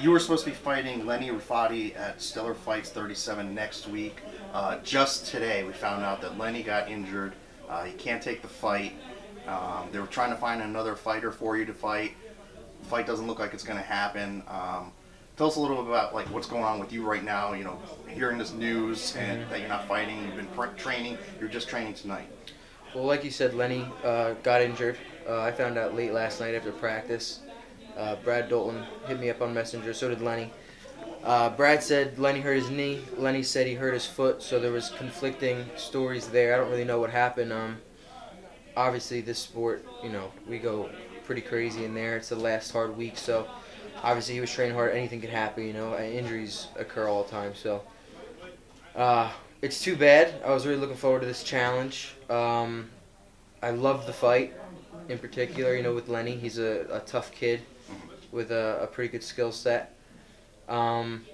You were supposed to be fighting Lenny Rafati at Stellar Fights 37 next week. Just today, we found out that Lenny got injured. He can't take the fight. They were trying to find another fighter for you to fight. The fight doesn't look like it's going to happen. Tell us a little bit about like what's going on with you right now. You know, hearing this news and that you're not fighting. You've been training. You're just training tonight. Well, like you said, Lenny got injured. I found out late last night after practice. Brad Dalton hit me up on Messenger. So did Lenny. Brad said Lenny hurt his knee. Lenny said he hurt his foot. So there was conflicting stories there. I don't really know what happened. Obviously, this sport, you know, we go pretty crazy in there. It's the last hard week, so obviously he was training hard. Anything could happen, you know. Injuries occur all the time, so it's too bad. I was really looking forward to this challenge. I love the fight in particular, you know, with Lenny. He's a tough kid with a pretty good skill set. And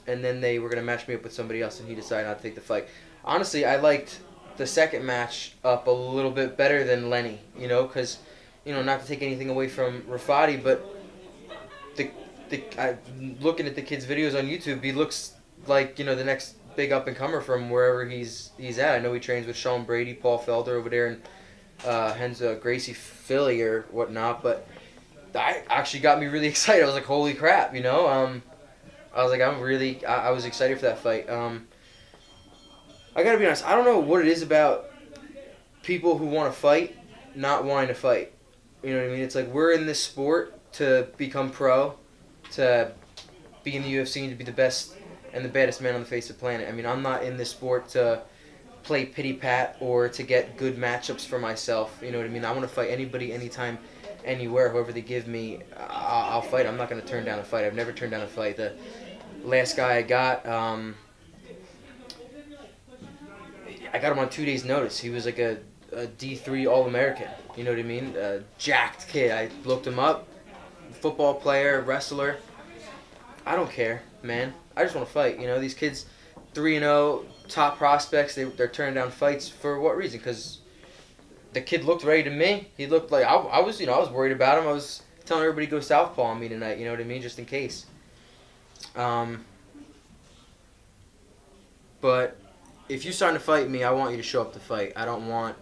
then they were going to match me up with somebody else, and he decided not to take the fight. Honestly, I liked the second match up a little bit better than Lenny, you know, because, you know, not to take anything away from Rafati, but looking at the kid's videos on YouTube, he looks like, you know, the next big up-and-comer from wherever he's at. I know he trains with Sean Brady, Paul Felder over there in Gracie, Philly or whatnot, but that actually got me really excited. I was like, holy crap, you know? I was like, I was excited for that fight. I gotta be honest, I don't know what it is about people who want to fight not wanting to fight. You know what I mean? It's like we're in this sport to become pro, to be in the UFC and to be the best and the baddest man on the face of the planet. I mean, I'm not in this sport to play pity-pat or to get good matchups for myself. You know what I mean? I want to fight anybody, anytime, anywhere, whoever they give me, I'll fight. I'm not going to turn down a fight. I've never turned down a fight. The last guy I got him on 2 days' notice. He was like a D3 All-American. You know what I mean? A jacked kid. I looked him up. Football player, wrestler. I don't care, man. I just want to fight. You know, these kids, 3-0, top prospects, they're turning down fights for what reason? Because the kid looked ready to me. He looked like I was worried about him. I was telling everybody to go southpaw on me tonight. You know what I mean? Just in case. But if you're starting to fight me, I want you to show up to fight. I don't want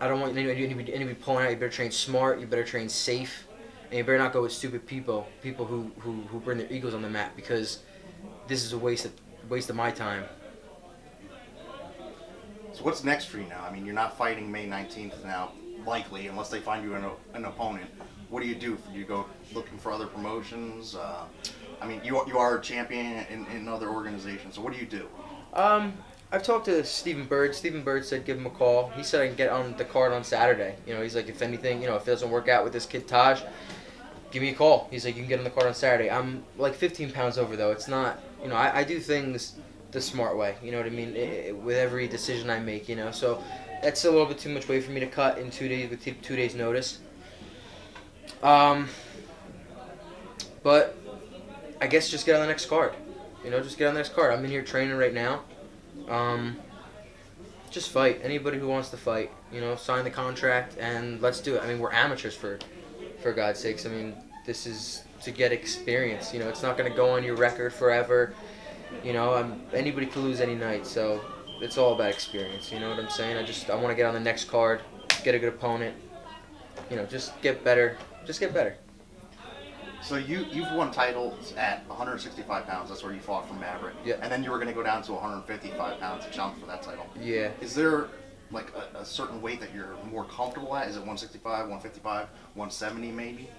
anybody pulling out. You better train smart. You better train safe, and you better not go with stupid people who bring their egos on the mat, because this is a waste of my time. So what's next for you now? I mean, you're not fighting May 19th now, likely, unless they find you an opponent. What do? Do you go looking for other promotions? I mean, you are a champion in other organizations, so what do you do? I've talked to Stephen Bird. Stephen Bird said give him a call. He said I can get on the card on Saturday. You know, he's like, if anything, you know, if it doesn't work out with this kid Taj, give me a call. He's like, you can get on the card on Saturday. I'm like 15 pounds over, though. It's not, you know, I do things the smart way. You know what I mean? With every decision I make, you know. So that's a little bit too much weight for me to cut in 2 days with 2 days notice. But I guess just get on the next card. You know, just get on the next card. I'm in here training right now. Just fight. Anybody who wants to fight, you know, sign the contract and let's do it. I mean, we're amateurs for God's sakes. I mean, this is to get experience. You know, it's not going to go on your record forever. You know, anybody could lose any night, so it's all about experience. You know what I'm saying? I want to get on the next card, get a good opponent. You know, just get better. Just get better. So you've won titles at 165 pounds. That's where you fought from Maverick. Yeah. And then you were going to go down to 155 pounds to challenge for that title. Yeah. Is there like a certain weight that you're more comfortable at? Is it 165, 155, 170 maybe?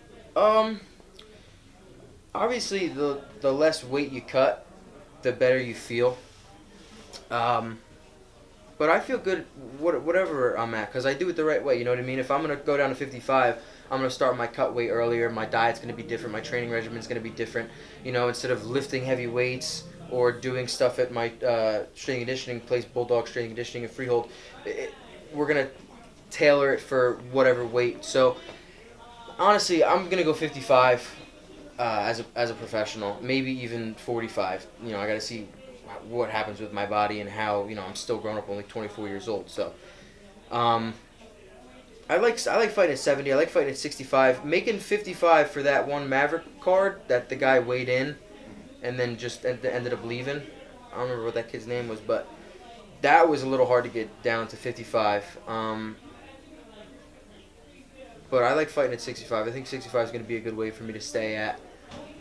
Obviously, the less weight you cut, the better you feel. But I feel good whatever I'm at, because I do it the right way. You know what I mean? If I'm going to go down to 55, I'm going to start my cut weight earlier. My diet's going to be different. My training regimen's going to be different. You know, instead of lifting heavy weights or doing stuff at my strength and conditioning place, Bulldog Strength and Conditioning and Freehold, we're going to tailor it for whatever weight. So, honestly, I'm going to go 55 as a professional, maybe even 45. You know, I got to see what happens with my body and how, you know, I'm still growing up, only 24 years old. So, I like fighting at 70. I like fighting at 65. Making 55 for that one Maverick card that the guy weighed in, and then just ended up leaving. I don't remember what that kid's name was, but that was a little hard to get down to 55. But I like fighting at 65. I think 65 is going to be a good way for me to stay at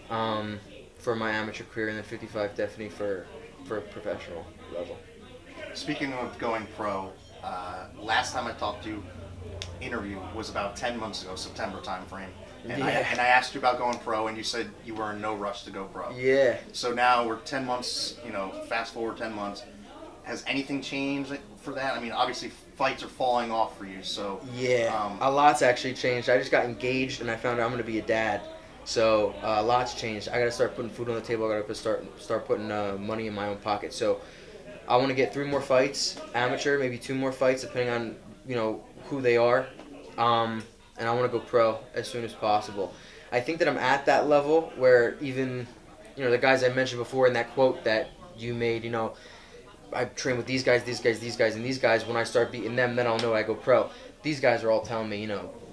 for my amateur career, and then 55 definitely for a professional level. Speaking of going pro, last time I talked to you, interview was about 10 months ago, September timeframe. And, Yeah. I asked you about going pro, and you said you were in no rush to go pro. Yeah. So now we're 10 months, fast forward 10 months. Has anything changed for that? I mean, obviously fights are falling off for you, so... Yeah, a lot's actually changed. I just got engaged, and I found out I'm going to be a dad. So a lot's changed. I got to start putting food on the table. I got to start putting money in my own pocket. So I want to get 3 more fights, amateur, maybe 2 more fights, depending on who they are. And I want to go pro as soon as possible. I think that I'm at that level where even the guys I mentioned before in that quote that you made, I train with these guys, and these guys. When I start beating them, then I'll know I go pro. These guys are all telling me,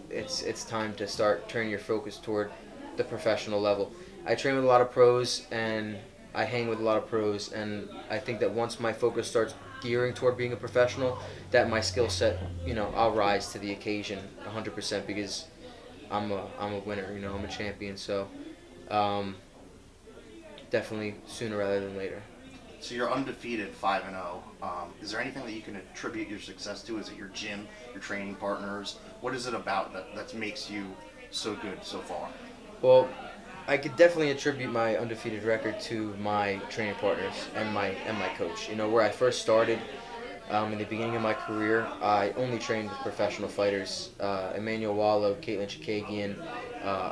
it's time to start turning your focus toward the professional level. I train with a lot of pros, and I hang with a lot of pros, and I think that once my focus starts gearing toward being a professional, that my skill set, I'll rise to the occasion 100% because I'm a winner, I'm a champion. So definitely sooner rather than later. So you're undefeated, 5-0. Is there anything that you can attribute your success to? Is it your gym, your training partners? What is it about that makes you so good so far? Well, I could definitely attribute my undefeated record to my training partners and my coach. Where I first started in the beginning of my career, I only trained with professional fighters. Emmanuel Wallo, Caitlin Chikagian,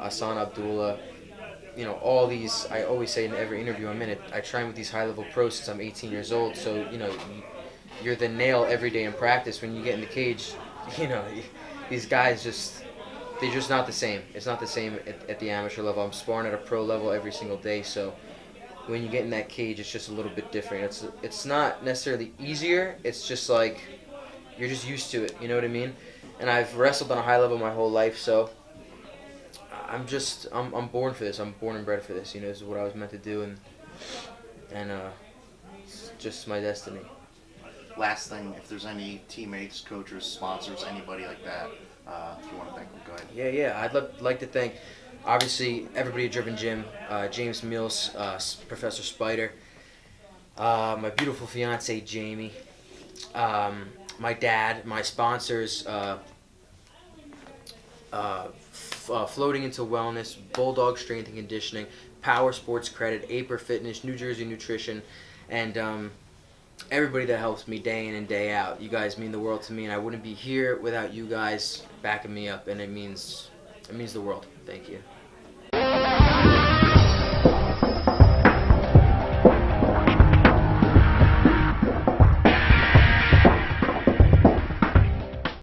Hassan Abdullah. All these, I always say in every interview I'm in, I train with these high-level pros since I'm 18 years old. So, you're the nail every day in practice. When you get in the cage, these guys they're just not the same. It's not the same at the amateur level. I'm sparring at a pro level every single day. So when you get in that cage, it's just a little bit different. It's not necessarily easier. It's just like you're just used to it. You know what I mean? And I've wrestled on a high level my whole life, so I'm born for this. I'm born and bred for this. This is what I was meant to do, and it's just my destiny. Last thing, if there's any teammates, coaches, sponsors, anybody like that, if you want to thank them, go ahead. Yeah. I'd like to thank, obviously, everybody at Driven Gym, James Mills, Professor Spider, my beautiful fiance Jamie, my dad, my sponsors, Floating into Wellness, Bulldog Strength and Conditioning, Power Sports Credit, Aper Fitness, New Jersey Nutrition, and everybody that helps me day in and day out. You guys mean the world to me, and I wouldn't be here without you guys backing me up, and it means the world. Thank you.